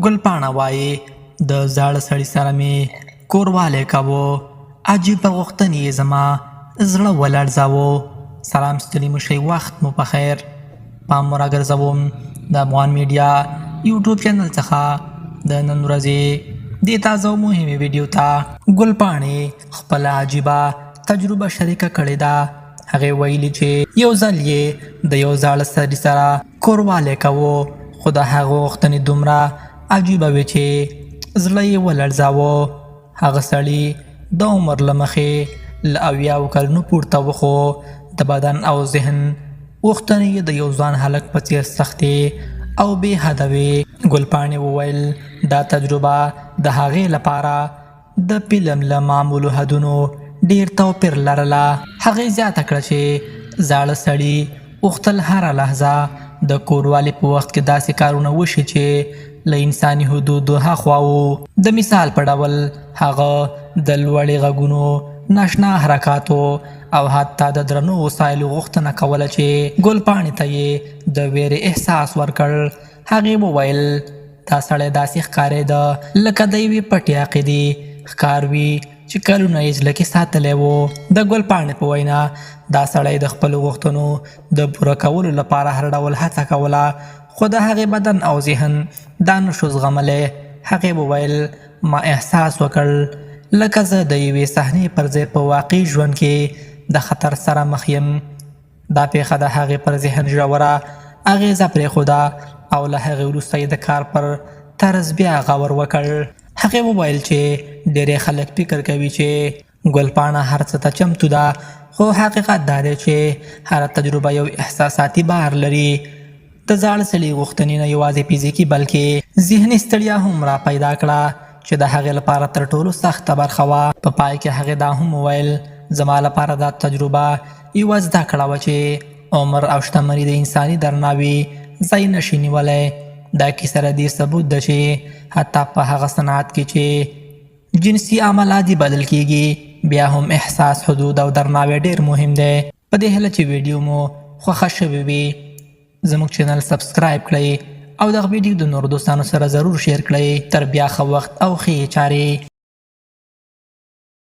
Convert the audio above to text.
ګلپاڼه وایي د زاړه سړي سره مې کوروالی کاوه، عجیبه غوښتنې یې زما زړه ولړزاوه. سلام ستړي مه شئ، وخت مو په خیر. پام مو راګرځوم د افغان میډیا یوټیوب چینل څخه د نن ورځې دې تازه او مهمې ویډیو ته. ګلپاڼې خپله عجیبه تجربه شریکه کړې ده. هغې ویلي چې یو ځل یې د یو زاړه سړي سره کوروالی کوه، خو د هغه غوښتنې دومره عجیبه وې چې زړه یې ولړزاوه. هغه سړي د عمر له مخې له 80 کلونو پورته و، خو د بدن او ذهن غوښتنې یې د یو ځوان هلک په څېر سختې او بې حده وې. ګلپاڼې وویل دا تجربه د هغې لپاره د فلم له معمولو حدونو ډېر توپیر لرله. هغې زیاته کړه چې زاړه سړي غوښتل هره لحظه د کوروالي په وخت کې داسې کارونه وشي چې له انساني حدودو هاخوا وو. د مثال په ډول هغه د لوړې غږونو، ناشنا حرکاتو او حتی د درنو وسایلو غوښتنه کوله چې ګلپاڼې ته یې د ویرې احساس ورکړ. هغې وویل دا سړی داسې ښکارېده لکه د یوې پټې عقیدې ښکار وي چې کلونه یې زړه کې ساتلی و. د ګلپاڼې په وینا دا سړی د خپلو غوښتنو د پوره کولو لپاره هر ډول هڅه کوله، خو د هغې بدن او ذهن دا نشو زغملی. هغې وویل ما احساس وکړ لکه زه د یوې صحنې پر ځای په واقعي ژوند کې د خطر سره مخ یم. دا پیښه د هغې پر ذهن ژوره اغیزه پرېښوده او له هغې وروسته یې د کار پر طرز بیا غور وکړ. هغې وویل چې ډېری خلک فکر کوي چې ګلپاڼه هر څه ته چمتو ده، خو حقیقت دا دی چې هره تجربه یو احساساتي بار لري. د زاړه سړي غوښتنې نه یوازې فزیکي بلکې ذهني ستړیا هم را پیدا کړه چې د هغې لپاره تر ټولو سخته برخه وه. په پای کې هغې دا هم وویل زما لپاره دا تجربه یوه زده کړه وه چې عمر او شتمني د انساني درناوي ځای نشي نیولی. دا کیسه د دې ثبوت ده چې حتی په هغه صنعت کې چې جنسي عمل عادي بلل کیږي، بیا هم احساس، حدود او درناوی ډېر مهم دی. په دې هیله چې ویډیو مو خوښه شوې وي زموږ چینل سبسکرایب کړئ او دغه ویډیو د نورو دوستانو سره ضرور شیر کړئ. تر بیا ښه وخت او ښې چارې.